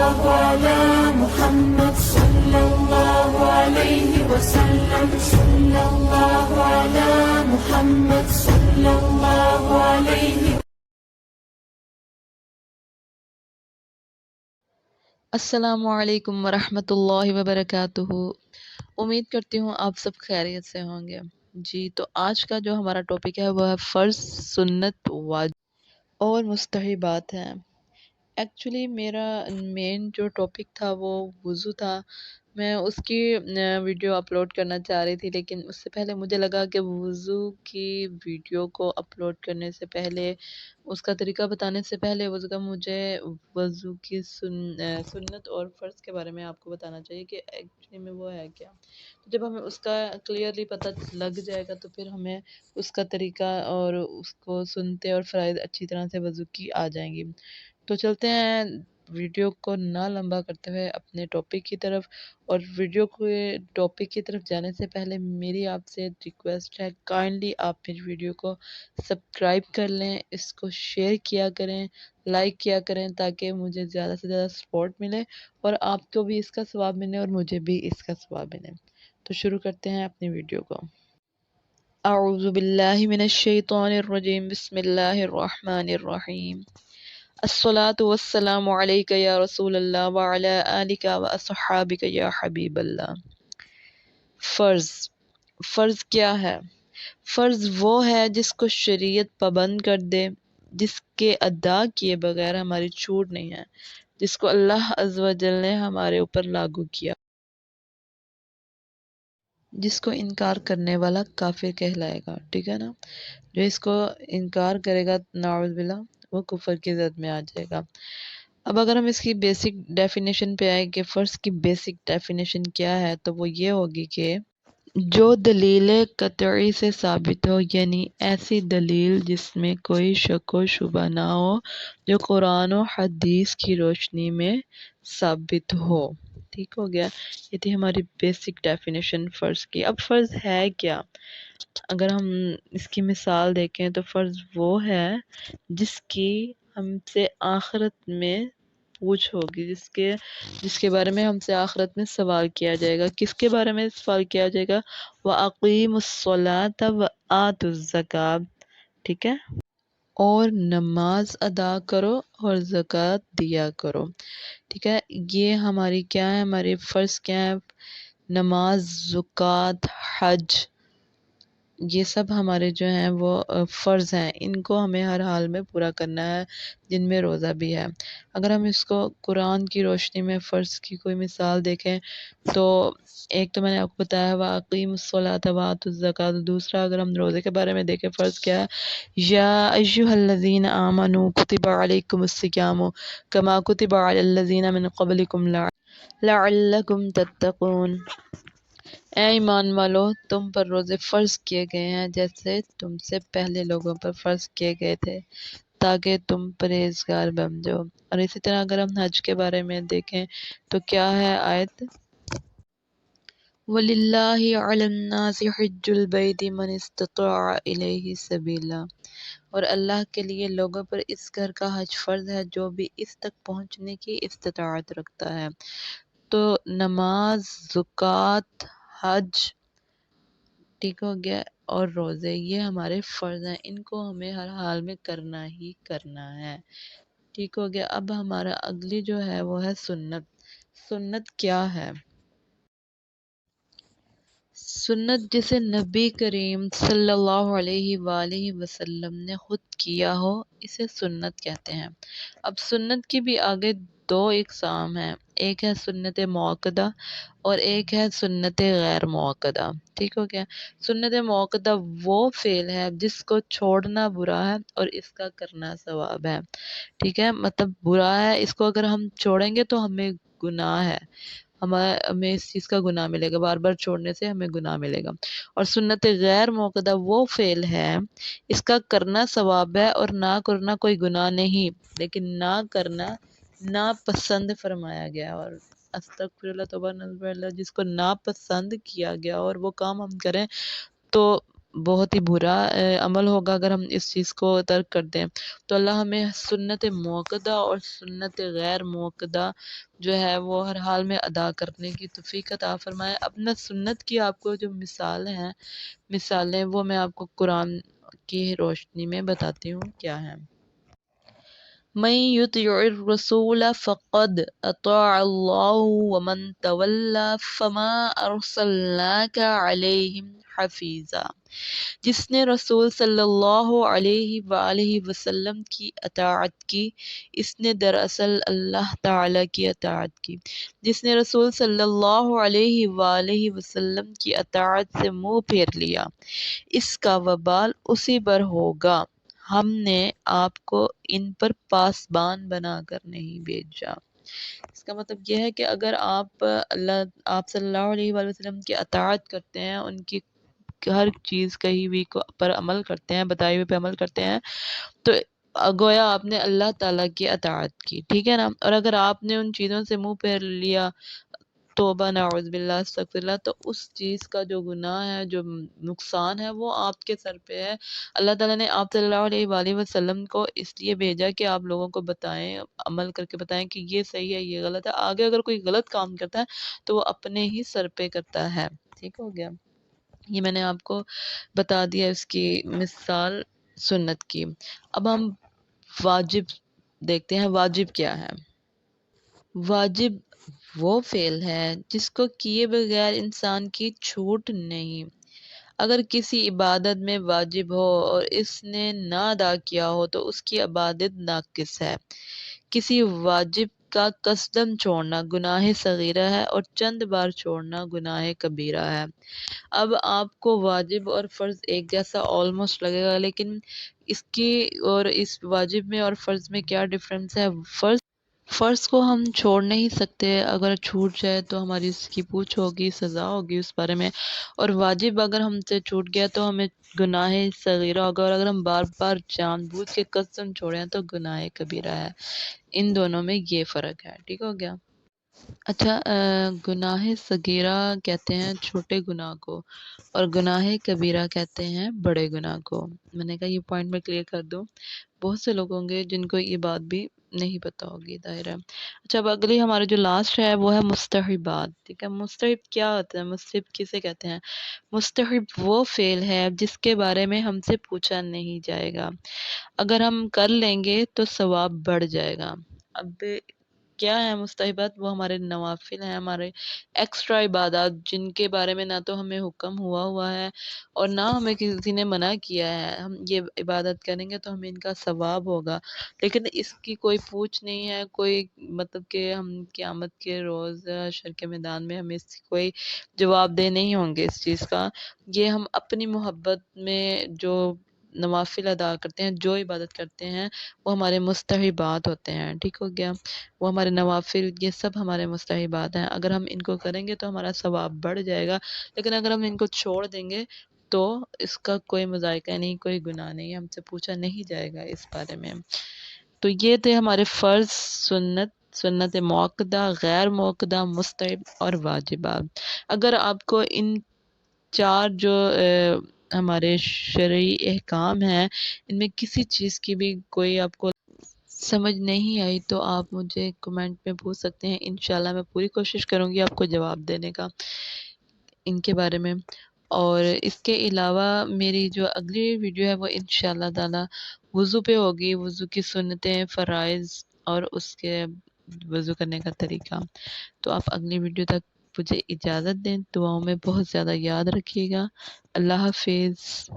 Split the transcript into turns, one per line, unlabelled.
الله على محمد صلى الله عليه وسلم صلى الله على محمد صلى الله عليه.
السلام علیکم ورحمۃ اللہ وبرکاتہ۔ امید کرتی ہوں آپ سب خیریت سے ہوں گے۔ جی تو آج کا جو ہمارا ٹاپک ہے وہ ہے فرض، سنت، واجب اور مستحبات ہیں۔ ایکچولی میرا مین جو ٹاپک تھا وہ وضو تھا۔ میں اس کی ویڈیو اپلوڈ کرنا چاہ رہی تھی، لیکن اس سے پہلے مجھے لگا کہ وضو کی ویڈیو کو اپلوڈ کرنے سے پہلے، اس کا طریقہ بتانے سے پہلے مجھے وضو کی سنت اور فرض کے بارے میں آپ کو بتانا چاہیے کہ ایکچولی میں وہ ہے کیا۔ جب ہمیں اس کا کلیئرلی پتہ لگ جائے گا تو پھر ہمیں اس کا طریقہ اور اس کو سنتے اور فرائض اچھی طرح سے وضو کی آ جائیں گی۔ تو چلتے ہیں ویڈیو کو نہ لمبا کرتے ہوئے اپنے ٹاپک کی طرف، اور ویڈیو کو ٹاپک کی طرف جانے سے پہلے میری آپ سے ریکویسٹ ہے، کائنڈلی آپ میری ویڈیو کو سبسکرائب کر لیں، اس کو شیئر کیا کریں، لائک کیا کریں، تاکہ مجھے زیادہ سے زیادہ سپورٹ ملے اور آپ کو بھی اس کا ثواب ملے اور مجھے بھی اس کا ثواب ملے۔ تو شروع کرتے ہیں اپنی ویڈیو کو۔ اعوذ باللہ من الشیطان الرجیم، بسم اللہ الرحمن الرحیم۔ الصلاة والسلام علیک یا رسول اللہ وعلی آلک واصحابک یا حبیب اللہ۔ فرض کیا ہے؟ فرض وہ ہے جس کو شریعت پابند کر دے، جس کے ادا کیے بغیر ہماری چھوٹ نہیں ہے، جس کو اللہ عز و جل نے ہمارے اوپر لاگو کیا، جس کو انکار کرنے والا کافر کہلائے گا، ٹھیک ہے نا۔ جو اس کو انکار کرے گا نعوذ باللہ، وہ کفر کی زد میں آ جائے گا۔ اب اگر ہم اس کی بیسک ڈیفینیشن پہ آئے کہ فرض کی بیسک ڈیفینیشن کیا ہے، تو وہ یہ ہوگی کہ جو دلیل قطعی سے ثابت ہو، یعنی ایسی دلیل جس میں کوئی شک و شبہ نہ ہو، جو قرآن و حدیث کی روشنی میں ثابت ہو۔ ٹھیک ہو گیا، یہ تھی ہماری بیسک ڈیفینیشن فرض کی۔ اب فرض ہے کیا؟ اگر ہم اس کی مثال دیکھیں تو فرض وہ ہے جس کی ہم سے آخرت میں پوچھ ہوگی، جس کے بارے میں ہم سے آخرت میں سوال کیا جائے گا۔ کس کے بارے میں سوال کیا جائے گا؟ وَأَقِيمُوا الصَّلَاةَ وَآتُوا الزَّكَاةَ، ٹھیک ہے، اور نماز ادا کرو اور زکوٰۃ دیا کرو، ٹھیک ہے۔ یہ ہماری کیا ہے؟ ہماری فرض کیا ہے؟ نماز، زکوٰۃ، حج، یہ سب ہمارے جو ہیں وہ فرض ہیں، ان کو ہمیں ہر حال میں پورا کرنا ہے، جن میں روزہ بھی ہے۔ اگر ہم اس کو قرآن کی روشنی میں فرض کی کوئی مثال دیکھیں تو ایک تو میں نے آپ کو بتایا وَأَقِيمُوا الصَّلَاةَ وَآتُوا الزَّكَاةَ، دوسرا اگر ہم روزے کے بارے میں دیکھیں فرض کیا ہے؟ یا ایھا الذین آمنوا کتب علیکم الصیام کما کتب علی الذین من قبلکم لعلکم تتقون۔ اے ایمان والو، تم پر روزے فرض کیے گئے ہیں جیسے تم سے پہلے لوگوں پر فرض کیے گئے تھے، تاکہ تم پرہیزگار بن جاؤ۔ اور اسی طرح اگر ہم حج کے بارے میں دیکھیں تو کیا ہے آیت؟ وَلِلَّهِ عَلَى النَّاسِ حِجُّ الْبَيْتِ مَنِ اسْتَطَاعَ إِلَيْهِ سَبِيلًا، اور اللہ کے لیے لوگوں پر اس گھر کا حج فرض ہے جو بھی اس تک پہنچنے کی استطاعت رکھتا ہے۔ تو نماز، زکوٰۃ، حج، ٹھیک ہو گیا، اور روزے، یہ ہمارے فرض ہیں، ان کو ہمیں ہر حال میں کرنا ہی کرنا ہے، ٹھیک ہو گیا۔ اب ہمارا اگلی جو ہے وہ ہے سنت۔ سنت کیا ہے؟ سنت جسے نبی کریم صلی اللہ علیہ وآلہ وسلم نے خود کیا ہو، اسے سنت کہتے ہیں۔ اب سنت کی بھی آگے دو اقسام ہیں، ایک ہے سنت موقدہ اور ایک ہے سنت غیر موقدہ، ٹھیک ہو گیا۔ سنت موقدہ وہ فعل ہے جس کو چھوڑنا برا ہے اور اس کا کرنا ثواب ہے، ٹھیک ہے۔ مطلب برا ہے، اس کو اگر ہم چھوڑیں گے تو ہمیں گناہ ہے، ہمیں اس چیز کا گناہ ملے گا، بار بار چھوڑنے سے ہمیں گناہ ملے گا۔ اور سنت غیر موقدہ وہ فعل ہے، اس کا کرنا ثواب ہے اور نہ کرنا کوئی گناہ نہیں، لیکن نہ کرنا ناپسند فرمایا گیا، اور استغفر اللہ توبہ نصب اللہ، جس کو ناپسند کیا گیا اور وہ کام ہم کریں تو بہت ہی برا عمل ہوگا اگر ہم اس چیز کو ترک کر دیں۔ تو اللہ ہمیں سنت موقدہ اور سنت غیر موقدہ جو ہے وہ ہر حال میں ادا کرنے کی توفیق عطا فرمائے۔ اپنا سنت کی آپ کو جو مثالیں وہ میں آپ کو قرآن کی روشنی میں بتاتی ہوں کیا ہیں۔ من يطع الرسول فقد اطاع الله ومن تولى فما ارسلناك عليهم حفیظا۔ جس نے رسول صلی اللہ علیہ وآلہ وسلم کی اطاعت کی، اس نے دراصل اللہ تعالیٰ کی اطاعت کی۔ جس نے رسول صلی اللہ علیہ وآلہ وسلم کی اطاعت سے منہ پھیر لیا، اس کا وبال اسی پر ہوگا۔ ہم نے آپ کو ان پر پاسبان بنا کر نہیں بھیجا۔ اس کا مطلب یہ ہے کہ اگر آپ صلی اللہ علیہ وآلہ وسلم کی اطاعت کرتے ہیں، ان کی ہر چیز کہی ہوئی پر عمل کرتے ہیں، بتائی ہوئی پہ عمل کرتے ہیں، تو گویا آپ نے اللہ تعالیٰ کی اطاعت کی، ٹھیک ہے نا۔ اور اگر آپ نے ان چیزوں سے منہ پھیر لیا، توبہ نعوذ باللہ استغفر اللہ، تو اس چیز کا جو گناہ ہے، جو نقصان ہے، وہ آپ کے سر پہ ہے۔ اللہ تعالیٰ نے آپ صلی اللہ علیہ وآلہ وسلم کو اس لیے بھیجا کہ آپ لوگوں کو بتائیں، عمل کر کے بتائیں کہ یہ صحیح ہے، یہ غلط ہے۔ آگے اگر کوئی غلط کام کرتا ہے تو وہ اپنے ہی سر پہ کرتا ہے، ٹھیک ہو گیا۔ یہ میں نے آپ کو بتا دیا اس کی مثال سنت کی۔ اب ہم واجب دیکھتے ہیں۔ واجب کیا ہے؟ واجب وہ فعل ہے جس کو کیے بغیر انسان کی چھوٹ نہیں۔ اگر کسی عبادت میں واجب ہو اور اس نے نہ ادا کیا ہو تو اس کی عبادت ناقص ہے۔ کسی واجب کا قصداً چھوڑنا گناہ صغیرہ ہے اور چند بار چھوڑنا گناہ کبیرہ ہے۔ اب آپ کو واجب اور فرض ایک جیسا آلموسٹ لگے گا، لیکن اس کی اور اس واجب میں اور فرض میں کیا ڈفرینس ہے؟ فرض کو ہم چھوڑ نہیں سکتے، اگر چھوٹ جائے تو ہماری اس کی پوچھ ہوگی، سزا ہوگی اس بارے میں۔ اور واجب اگر ہم سے چھوٹ گیا تو ہمیں گناہ صغیرہ ہوگا، اور اگر ہم بار بار جان بوجھ کے قسم چھوڑیں تو گناہ کبیرہ ہے۔ ان دونوں میں یہ فرق ہے، ٹھیک ہو گیا۔ اچھا، گناہ صغیرہ کہتے ہیں چھوٹے گناہ کو، اور گناہ کبیرہ کہتے ہیں بڑے گناہ کو۔ میں نے کہا یہ پوائنٹ میں کلیئر کر دوں، بہت سے لوگ ہوں گے جن کو یہ بات بھی نہیں پتہ ہوگی، ظاہر ہے۔ اچھا، اب اگلی ہمارا جو لاسٹ ہے وہ ہے مستحبات، ٹھیک ہے۔ مستحب کیا ہوتا ہے؟ مستحب کسے کہتے ہیں؟ مستحب وہ فعل ہے جس کے بارے میں ہم سے پوچھا نہیں جائے گا، اگر ہم کر لیں گے تو ثواب بڑھ جائے گا۔ اب کیا ہے مستحبات؟ وہ ہمارے نوافل ہیں، ہمارے ایکسٹرا عبادات، جن کے بارے میں نہ تو ہمیں حکم ہوا ہے اور نہ ہمیں کسی نے منع کیا ہے۔ ہم یہ عبادت کریں گے تو ہمیں ان کا ثواب ہوگا، لیکن اس کی کوئی پوچھ نہیں ہے، کوئی مطلب کہ ہم قیامت کے روز حشر کے میدان میں ہمیں اس کی کوئی جواب دہ نہیں ہوں گے اس چیز کا۔ یہ ہم اپنی محبت میں جو نوافل ادا کرتے ہیں، جو عبادت کرتے ہیں، وہ ہمارے مستحبات ہوتے ہیں، ٹھیک ہو گیا۔ وہ ہمارے نوافل، یہ سب ہمارے مستحبات ہیں۔ اگر ہم ان کو کریں گے تو ہمارا ثواب بڑھ جائے گا، لیکن اگر ہم ان کو چھوڑ دیں گے تو اس کا کوئی مذائقہ نہیں، کوئی گناہ نہیں، ہم سے پوچھا نہیں جائے گا اس بارے میں۔ تو یہ تھے ہمارے فرض، سنت موقدہ، غیر موقدہ، مستحب اور واجبات۔ اگر آپ کو ان چار جو ہمارے شرعی احکام ہیں، ان میں کسی چیز کی بھی کوئی آپ کو سمجھ نہیں آئی تو آپ مجھے کمنٹ میں پوچھ سکتے ہیں، انشاءاللہ میں پوری کوشش کروں گی آپ کو جواب دینے کا ان کے بارے میں۔ اور اس کے علاوہ میری جو اگلی ویڈیو ہے وہ انشاءاللہ تعالی وضو پہ ہوگی، وضو کی سنتیں، فرائض اور اس کے وضو کرنے کا طریقہ۔ تو آپ اگلی ویڈیو تک مجھے اجازت دیں، دعاؤں میں بہت زیادہ یاد رکھیے گا۔ اللہ حافظ۔